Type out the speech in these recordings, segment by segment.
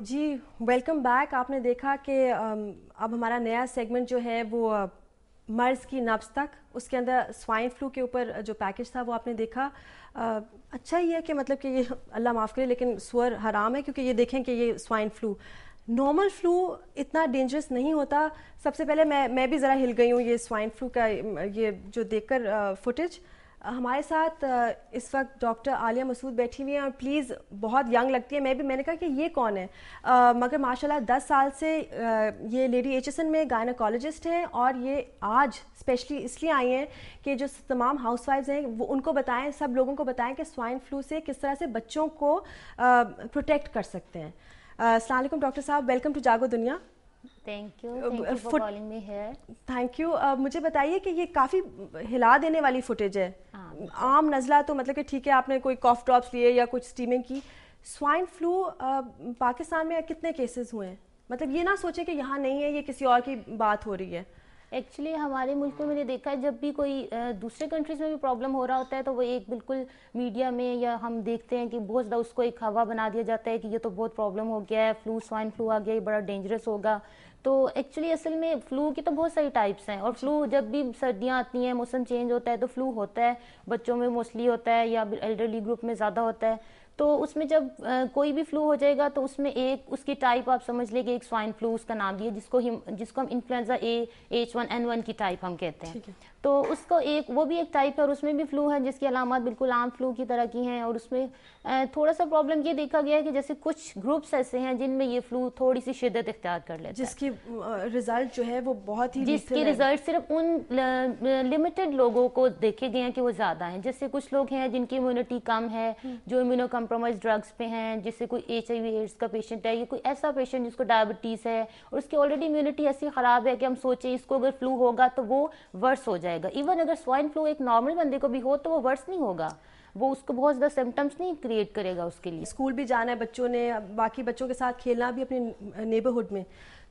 जी welcome back. आपने देखा कि अब हमारा नया सेगमेंट जो है वो मर्ज़ की नब्ज़ तक, उसके अंदर स्वाइन फ्लू के ऊपर जो पैकेज था वो आपने देखा। अच्छा ही है कि मतलब कि ये अल्लाह माफ़ करे लेकिन स्वर हराम है, क्योंकि ये देखें कि ये स्वाइन फ्लू नॉर्मल फ्लू इतना डेंजरस नहीं होता। सबसे पहले मैं भी ज़रा हिल गई हूँ ये स्वाइन फ्लू का ये जो देखकर फुटेज। हमारे साथ इस वक्त डॉक्टर आलिया मसूद बैठी हुई हैं और प्लीज़ बहुत यंग लगती है। मैंने कहा कि ये कौन है, मगर माशाल्लाह 10 साल से ये लेडी एचएसएन में गायनोकोलॉजिस्ट हैं और ये आज स्पेशली इसलिए आई हैं कि जो तमाम हाउसवाइफ्स हैं वो उनको बताएं, सब लोगों को बताएं कि स्वाइन फ्लू से किस तरह से बच्चों को प्रोटेक्ट कर सकते हैं। अस्सलाम वालेकुम डॉक्टर साहब, वेलकम टू जागो दुनिया। Thank you for calling me here. Thank you. मुझे बताइए कि ये काफ़ी हिला देने वाली फुटेज है। आम नज़ला तो मतलब कि ठीक है, आपने कोई कॉफ ड्रॉप्स लिए या कुछ स्टीमिंग की। स्वाइन फ्लू पाकिस्तान में कितने केसेस हुए हैं? मतलब ये ना सोचें कि यहाँ नहीं है, ये किसी और की बात हो रही है। एक्चुअली हमारे मुल्क में मैंने देखा है जब भी कोई दूसरे कंट्रीज में भी प्रॉब्लम हो रहा होता है तो वो एक बिल्कुल मीडिया में या हम देखते हैं कि बहुत ज़्यादा उसको एक हवा बना दिया जाता है कि ये तो बहुत प्रॉब्लम हो गया है, फ्लू स्वाइन फ्लू आ गया, ये बड़ा डेंजरस होगा। तो एक्चुअली असल में फ़्लू की तो बहुत सारी टाइप्स हैं और फ्लू जब भी सर्दियाँ आती हैं, मौसम चेंज होता है तो फ्लू होता है, बच्चों में मोस्टली होता है या एल्डरली ग्रुप में ज़्यादा होता है। तो उसमें जब कोई भी फ्लू हो जाएगा तो उसमें एक उसकी टाइप आप समझ लें कि एक स्वाइन फ्लू उसका नाम दिया, जिसको हम इन्फ्लुएंजा ए H1N1 की टाइप हम कहते हैं। तो उसको एक वो भी एक टाइप है और उसमें भी फ्लू है जिसकी अलामत बिल्कुल आम फ्लू की तरह की हैं। और उसमें थोड़ा सा प्रॉब्लम ये देखा गया है कि जैसे कुछ ग्रुप्स ऐसे हैं जिनमें ये फ्लू थोड़ी सी शिद्दत इख्तियार कर लेता है, जिसकी रिजल्ट जो है वो बहुत ही जिसके रिजल्ट सिर्फ उन लिमिटेड लोगों को देखे गए हैं कि वो ज़्यादा हैं। जैसे कुछ लोग हैं जिनकी इम्यूनिटी कम है, जो इम्यूनो कम्प्रोमाइज ड्रग्स पे हैं, जैसे कोई HIV एड्स का पेशेंट है या कोई ऐसा पेशेंट जिसको डायबिटीज़ है और उसकी ऑलरेडी इम्यूनिटी ऐसी ख़राब है कि हम सोचें इसको अगर फ्लू होगा तो वो वर्स हो जाएगा। इवन अगर स्वाइन फ्लू एक नॉर्मल बंदे को भी हो तो वो वर्स नहीं होगा, वो उसको बहुत ज़्यादा सिम्टम्स नहीं क्रिएट करेगा उसके लिए। स्कूल भी जाना है बच्चों ने, बाकी बच्चों के साथ खेलना भी अपने नेबरहुड में,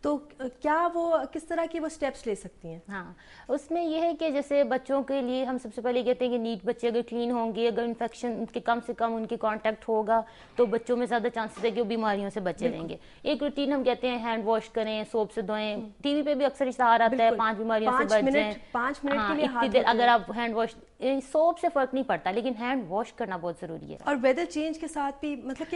तो क्या वो किस तरह की वो स्टेप्स ले सकती हैं? हाँ, उसमें यह है कि जैसे बच्चों के लिए हम सबसे पहले कहते हैं कि नीट बच्चे अगर क्लीन होंगे, अगर इन्फेक्शन उनके कम से कम उनके कांटेक्ट होगा तो बच्चों में ज़्यादा चांसेस है कि वो बीमारियों से बचे रहेंगे। एक रूटीन हम कहते हैं हैंड वॉश करें, सोप से धोएं। टीवी पे भी अक्सर इश्तहार आता है 5 बीमारियों से बच जाएं। 5 मिनट के लिए इतनी देर अगर आप हैंड वॉश, सोप से फर्क नहीं पड़ता लेकिन हैंड वॉश करना बहुत जरूरी है। और वेदर चेंज के साथ भी मतलब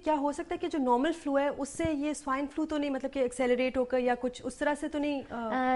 क्या हो सकता है कि जो नॉर्मल फ्लू है उससे ये स्वाइन फ्लू तो नहीं, मतलब कि एक्सेलरेट होकर या कुछ उस तरह से तो नहीं?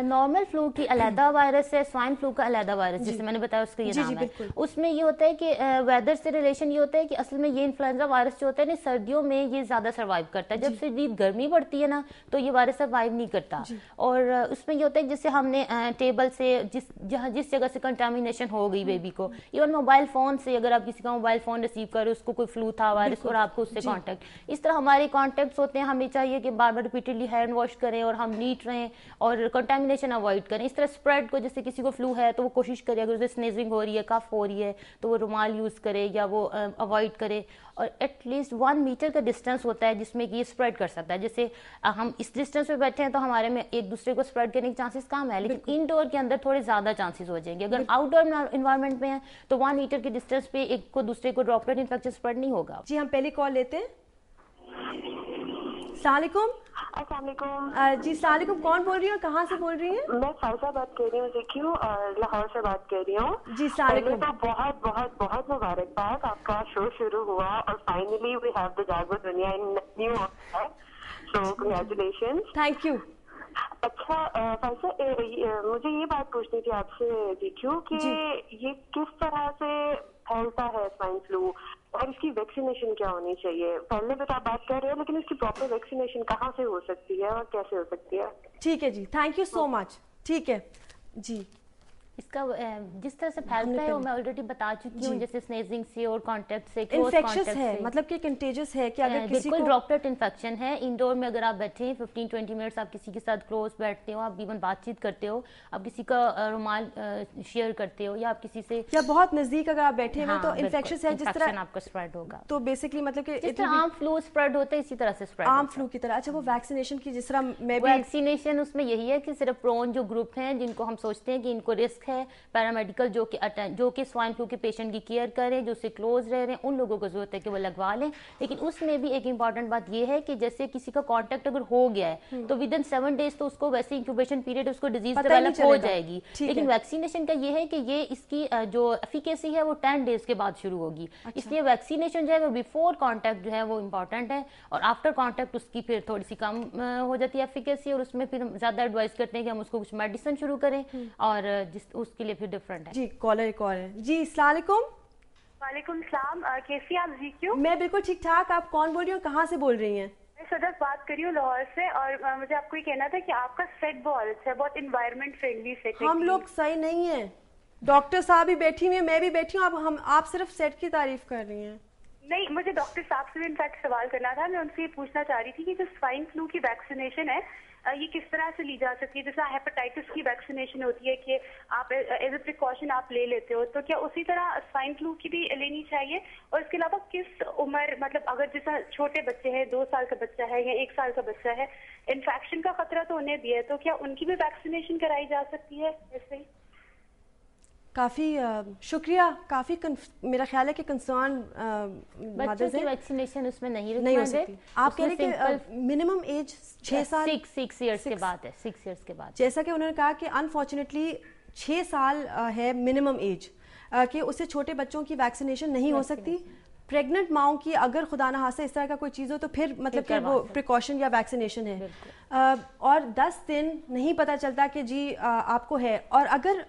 नॉर्मल फ्लू की अलहदा वायरस है, स्वाइन फ्लू का अलहदा वायरस, जैसे मैंने बताया उसका ये नाम है। उसमें ये होता है कि वेदर से रिलेशन ये होता है कि असल में ये इन्फ्लुएंजा वायरस जो होता है ना, सर्दियों में ये ज्यादा सर्वाइव करता है। जब शदीद गर्मी पड़ती है ना तो ये वायरस सर्वाइव नहीं करता। और उसमें ये होता है जैसे हमने टेबल से जिस जगह से कंटामिनेशन हो गई बेबी को, इवन मोबाइल फोन से, अगर आप किसी का मोबाइल फोन रिसीव करें, उसको कोई फ्लू था वायरस और आपको उससे कांटेक्ट, इस तरह हमारे कांटेक्ट्स होते हैं। हमें चाहिए कि बार बार रिपीटेडली हैंड वॉश करें और हम नीट रहें और कंटामिनेशन अवॉइड करें। इस तरह स्प्रेड को, जैसे किसी को फ्लू है तो वो कोशिश करे अगर उसे स्नेजिंग हो रही है, कफ हो रही है तो वो रुमाल यूज करे या वो अवॉइड करे। और एटलीस्ट 1 मीटर का डिस्टेंस होता है जिसमें कि ये स्प्रेड कर सकता है। जैसे हम इस डिस्टेंस पे बैठे हैं तो हमारे में एक दूसरे को स्प्रेड करने के चांसेस कम है, लेकिन इनडोर के अंदर थोड़े ज्यादा चांसेस हो जाएंगे। अगर आउटडोर इन्वायरमेंट में है तो 1 मीटर के डिस्टेंस पे एक को दूसरे को ड्रॉपलेट इन्फेक्शन स्प्रेड नहीं होगा। जी, हम पहली कॉल लेते हैं। अस्सलाम जी, अस्सलाम, कौन बोल रही है, कहाँ से बोल रही हैं? मैं फायजा बात कर रही हूँ, देखियो लाहौर से बात कर रही हूँ। जी, अस्सलाम। तो बहुत बहुत बहुत मुबारकबाद, आपका शो शुरू हुआ और फाइनली वी हैव द जागो दुनिया in new year, so congratulations. Thank you. अच्छा फायजा, मुझे ये बात पूछनी थी आपसे देखियो कि ये किस तरह से फैलता है स्वाइन फ्लू और इसकी वैक्सीनेशन क्या होनी चाहिए? पहले भी तो आप बात कर रहे हो, लेकिन इसकी प्रॉपर वैक्सीनेशन कहाँ से हो सकती है और कैसे हो सकती है? ठीक है जी, थैंक यू सो मच। ठीक है जी। इसका जिस तरह से फैलता है वो मैं ऑलरेडी बता चुकी हूँ, जैसे स्नेजिंग से और कांटेक्ट से, क्लोज कांटेक्ट है, मतलब कि कंटेजियस है कि अगर किसी को ड्रॉपलेट इन्फेक्शन है। इंडोर में अगर आप बैठे हैं 15-20 मिनट्स, आप किसी के साथ क्लोज बैठते हो, आप इवन बातचीत करते हो, आप किसी का रुमाल शेयर करते हो या आप किसी से या बहुत नजदीक अगर आप बैठे हैं तो इन्फेक्शन है, जिस तरह आपको स्प्रेड होगा। तो बेसिकली मतलब कि जिस तरह आम फ्लू स्प्रेड होता है इसी तरह से स्प्रेड आम फ्लू की तरह। अच्छा, वो वैक्सीनेशन की जिस तरह मैं भी वैक्सीनेशन उसमें यही है कि सिर्फ प्रोन जो ग्रुप हैं जिनको हम सोचते हैं कि इनको रिस्क रिस्क है, पैरामेडिकल जो कि स्वाइन फ्लू के पेशेंट की केयर करें, जो उससे क्लोज रह रहे हैं, उन लोगों को जरूरत है कि वो लगवा लें। लेकिन उसमें भी एक इंपॉर्टेंट बात ये है कि जैसे किसी का कॉन्टेक्ट अगर हो गया है तो विद इन 7 डेज तो उसको वैसे इंक्यूबेशन पीरियड उसको डिजीज डेवलप हो जाएगी। लेकिन वैक्सीनेशन का ये है कि ये इसकी जो एफिकेसी है वो 10 डेज के बाद शुरू होगी। इसलिए वैक्सीनेशन जो है वो बिफोर कॉन्टैक्ट जो है वो इम्पॉर्टेंट है, और आफ्टर कॉन्टैक्ट उसकी फिर थोड़ी सी कम हो जाती है एफिकेसी, और उसमें फिर हम ज्यादा एडवाइस करते हैं कि हम उसको कुछ मेडिसिन शुरू करें, और जिस उसके लिए फिर डिफरेंट है। जी, कॉलर एक और है जी। अस्सलाम वालेकुम। वालेकुम सलाम, कैसी आप जी? क्यों? मैं बिल्कुल ठीक ठाक। आप कौन बोल रही हो, कहाँ से बोल रही हैं? मैं सदफ बात कर रही हूँ लाहौर से, और मुझे आपको ये कहना था कि आपका सेट बहुत अच्छा है, बहुत इन्वायरमेंट फ्रेंडली सेट है। हम लोग सही नहीं है, डॉक्टर साहब भी बैठी हुई है, मैं भी बैठी हूँ, आप सिर्फ सेट की तारीफ कर रही हैं। नहीं, मुझे डॉक्टर साहब से भी इनफैक्ट सवाल करना था। मैं उनसे ये पूछना चाह रही थी कि जो स्वाइन फ्लू की वैक्सीनेशन है ये किस तरह से ली जा सकती है? जैसे हेपेटाइटिस की वैक्सीनेशन होती है कि आप एज ए प्रिकॉशन आप ले लेते हो, तो क्या उसी तरह स्वाइन फ्लू की भी लेनी चाहिए? और इसके अलावा किस उम्र, मतलब अगर जैसा छोटे बच्चे हैं, 2 साल का बच्चा है या 1 साल का बच्चा है, इन्फेक्शन का खतरा तो उन्हें भी है, तो क्या उनकी भी वैक्सीनेशन कराई जा सकती है ऐसे ही? काफ़ी शुक्रिया। काफ़ी मेरा ख्याल है कि कंसर्न बच्चों की वैक्सीनेशन उसमें नहीं हो सकती। आप कह रहे हैं कि मिनिमम एज 6 साल, 6 इयर्स के बाद है, 6 इयर्स के बाद। जैसा कि उन्होंने कहा कि अनफॉर्चुनेटली 6 साल है मिनिमम एज, कि उससे छोटे बच्चों की वैक्सीनेशन नहीं हो सकती। प्रेग्नेंट माओं की अगर खुदा ना हासे इस तरह का कोई चीज़ हो तो फिर मतलब कि वो प्रिकॉशन या वैक्सीनेशन है। और 10 दिन नहीं पता चलता कि जी आपको है, और अगर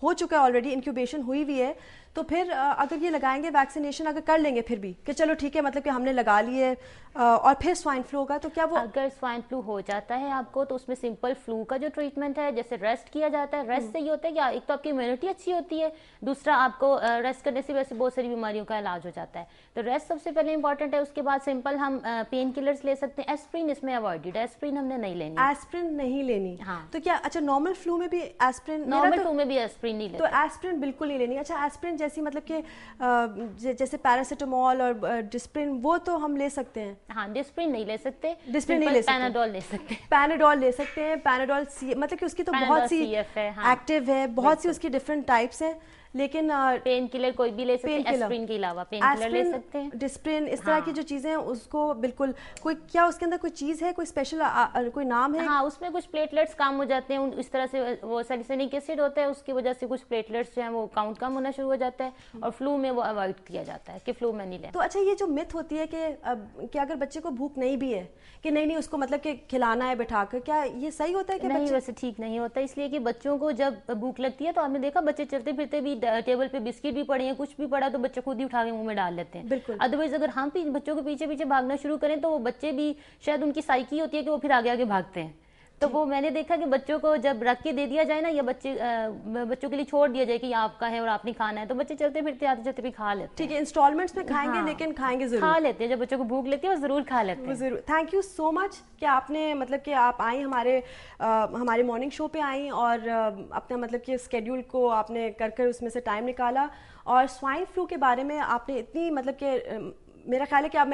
हो चुका है ऑलरेडी, इंक्यूबेशन हुई हुई है, तो फिर अगर ये लगाएंगे वैक्सीनेशन, अगर कर लेंगे फिर भी कि चलो ठीक है, मतलब कि हमने लगा लिए, और फिर स्वाइन फ्लू होगा तो क्या वो? अगर स्वाइन फ्लू हो जाता है आपको तो उसमें सिंपल फ्लू का जो ट्रीटमेंट है, जैसे रेस्ट किया जाता है, रेस्ट से ये होता है कि एक तो आपकी इम्यूनिटी अच्छी होती है, दूसरा आपको रेस्ट करने से वैसे बहुत सारी बीमारियों का इलाज हो जाता है। तो रेस्ट सबसे पहले इंपॉर्टेंट है। उसके बाद सिंपल हम पेन किलर्स ले सकते हैं। एस्प्रिन इसमें अवॉइडेड है, एस्प्रिन हमने नहीं लेनी। एस्प्रिन नहीं लेनी? हाँ। तो क्या अच्छा नॉर्मल फ्लू में भी एस्प्रिन? नॉर्मल फ्लू में भी एस्प्रिन नहीं लेते। तो एस्प्रिन बिल्कुल नहीं लेनी। अच्छा, एस्प्रिन जैसी मतलब कि जैसे पैरासिटामोल और डिस्प्रिन, वो तो हम ले सकते हैं? हाँ, डिस्प्रिन नहीं ले सकते, डिस्प्रिन नहीं ले सकते, पैनाडोल ले सकते हैं। पैनाडोल ले सकते हैं। पैनाडोल मतलब कि उसकी तो बहुत सी एक्टिव है, बहुत सी उसकी डिफरेंट टाइप्स हैं, लेकिन पेन किलर कोई भी ले सकते हैं, एस्प्रिन के अलावा पेन किलर ले सकते हैं, डिस्प्रिन, इस तरह की जो चीजें हैं उसको बिल्कुल। कोई क्या उसके अंदर कोई चीज है, कोई स्पेशल कोई नाम है? हाँ, उसमें कुछ प्लेटलेट्स कम हो जाते हैं, इस तरह से वो सैलिसिलिक एसिड होता है, उसकी वजह से कुछ प्लेटलेट्स जो हैं वो काउंट कम होना शुरू हो जाता है, और फ्लू में वो अवॉइड किया जाता है कि फ्लू में नहीं लें। तो अच्छा, ये जो मिथ होती है कि अगर बच्चे को भूख नहीं भी है कि नहीं उसको मतलब कि खिलाना है बैठाकर, क्या ये सही होता है? कि नहीं, वैसे ठीक नहीं होता, इसलिए कि बच्चों को जब भूख लगती है तो आपने देखा बच्चे चलते फिरते भी टेबल पे बिस्किट भी पड़े हैं, कुछ भी पड़ा तो बच्चे खुद ही उठा के मुंह में डाल लेते हैं। बिल्कुल। अदरवाइज अगर हम बच्चों के पीछे पीछे भागना शुरू करें तो वो बच्चे भी, शायद उनकी साइकी होती है कि वो फिर आगे आगे भागते हैं। तो वो मैंने देखा कि बच्चों को जब रख के दे दिया जाए ना, या बच्चों के लिए छोड़ दिया जाए कि ये आपका है और आपने खाना है, तो बच्चे चलते फिरते आते जाते भी खा लेते हैं। ठीक है, इंस्टॉलमेंट्स में खाएंगे, हाँ, लेकिन खाएंगे जरूर, खा लेते हैं। जब बच्चों को भूख लगती है वो जरूर खा लेते हैं। जरूर। थैंक यू सो मच कि आपने मतलब कि आप आई हमारे मॉर्निंग शो पे आई, और अपना मतलब कि स्केड्यूल को आपने कर उसमें से टाइम निकाला, और स्वाइन फ्लू के बारे में आपने इतनी मतलब कि मेरा ख्याल है कि अब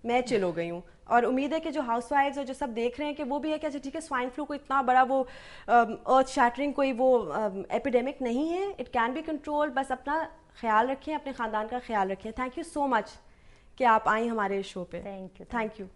मैं चिल हो गई हूँ, और उम्मीद है कि जो हाउसवाइफ्स और जो सब देख रहे हैं कि वो भी है कि अच्छा ठीक है, स्वाइन फ्लू को इतना बड़ा वो अर्थ शैटरिंग कोई वो एपिडेमिक नहीं है, इट कैन बी कंट्रोल। बस अपना ख्याल रखें, अपने ख़ानदान का ख्याल रखें। थैंक यू सो मच कि आप आई हमारे शो पे। Thank you. Thank you.